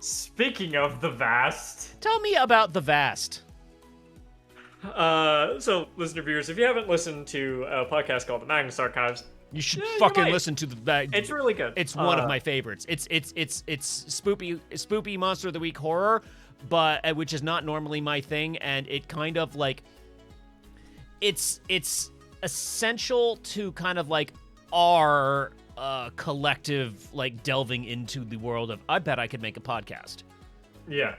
Speaking of the vast, Tell me about the Vast. so listener viewers, if you haven't listened to a podcast called the Magnus Archives, You should you fucking might. listen to the. It's really good. It's one of my favorites. It's spoopy monster of the week horror, but which is not normally my thing, and it kind of like it's essential to kind of like our collective like delving into the world of I bet I could make a podcast. Yeah.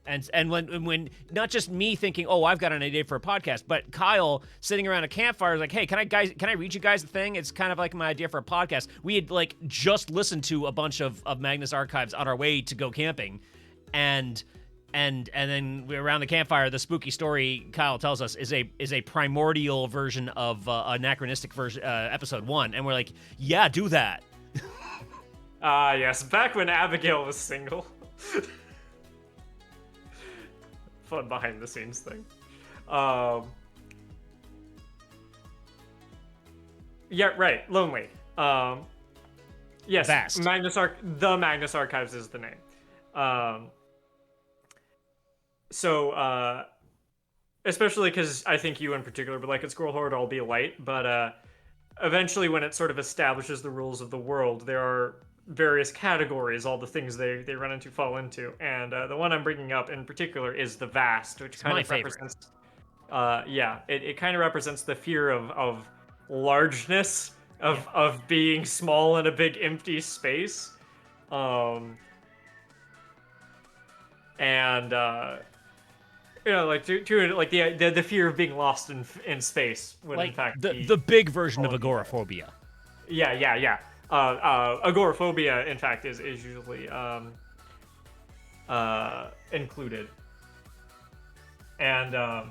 And when not just me thinking, oh, I've got an idea for a podcast, but Kyle sitting around a campfire is like, hey, can I read you guys the thing? It's kind of like my idea for a podcast. We had like just listened to a bunch of Magnus Archives on our way to go camping, and then we're around the campfire. The spooky story Kyle tells us is a primordial version of anachronistic version episode 1, and we're like, yeah, do that. Yes, back when Abigail was single. Fun behind the scenes thing. Yeah, right. Lonely. Yes. Vast. The Magnus Archives is the name. So, especially because I think you in particular would like it, Squirrel Horde, I'll be light, but eventually when it sort of establishes the rules of the world, there are various categories, all the things they run into, fall into, and the one I'm bringing up in particular is the Vast, which kind of represents, it kind of represents the fear of largeness, of being small in a big empty space, and like like the fear of being lost in space, when Like in fact the big version of agoraphobia. Yeah. Agoraphobia, in fact, is usually included. And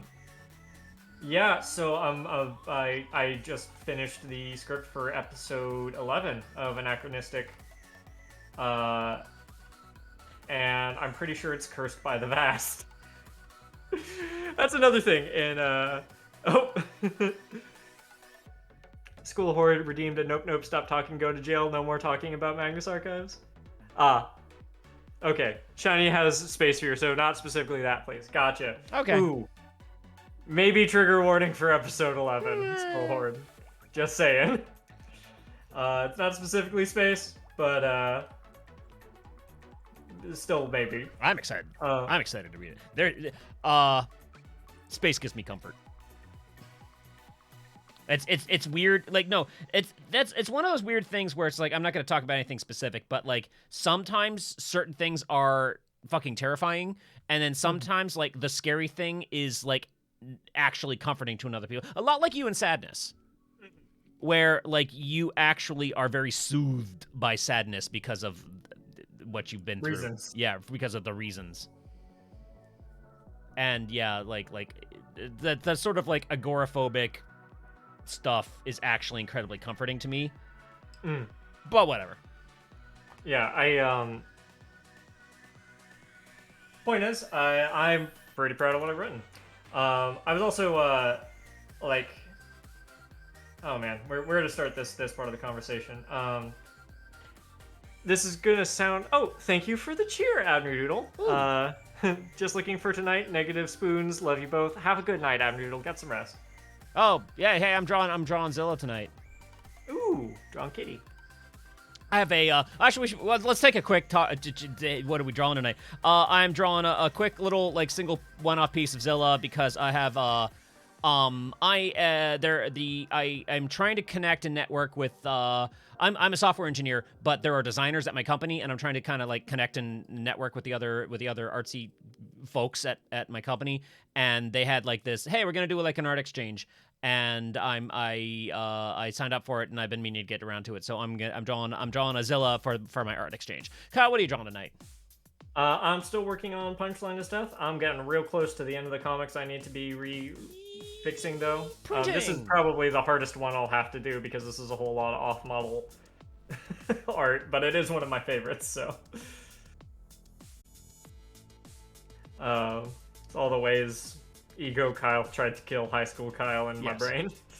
yeah, so I just finished the script for episode 11 of Anachronistic, and I'm pretty sure it's cursed by the Vast. That's another thing in School Horde redeemed a nope, stop talking, go to jail, no more talking about Magnus Archives. Okay. Shiny has space here, so not specifically that place. Gotcha. Okay. Ooh. Maybe trigger warning for episode 11, School Horde. Just saying. It's not specifically space, but still maybe. I'm excited. I'm excited to read it. Space gives me comfort. It's weird. Like, no, it's one of those weird things where it's like, I'm not going to talk about anything specific, but like sometimes certain things are fucking terrifying, and then sometimes like the scary thing is like actually comforting to another people. A lot like you in Sadness, where like you actually are very soothed by sadness because of what you've been through. Reasons. Yeah, because of the reasons. And yeah, like the sort of like agoraphobic stuff is actually incredibly comforting to me. But whatever. Yeah, point is, I'm pretty proud of what I've written. I was also like, oh man, where to start this part of the conversation? This is gonna sound. Oh, thank you for the cheer, Abnerdoodle. Just looking for tonight. Negative spoons. Love you both. Have a good night, Abnerdoodle. Get some rest. Oh yeah, hey, I'm drawing Zilla tonight. Ooh, drawn kitty. I have a actually let's take a quick talk. What are we drawing tonight? I'm drawing a quick little like single one-off piece of Zilla because I have I'm trying to connect and network with I'm a software engineer, but there are designers at my company, and I'm trying to kind of like connect and network with the other artsy folks at my company, and they had like this, hey, we're gonna do like an art exchange, and I signed up for it, and I've been meaning to get around to it, so I'm drawing a Zilla for my art exchange. Kyle, what are you drawing tonight? I'm still working on Punchline to Death. I'm getting real close to the end of the comics. I need to be fixing though. This is probably the hardest one I'll have to do because this is a whole lot of off-model art, but it is one of my favorites, so. It's all the ways Ego Kyle tried to kill High School Kyle in my brain.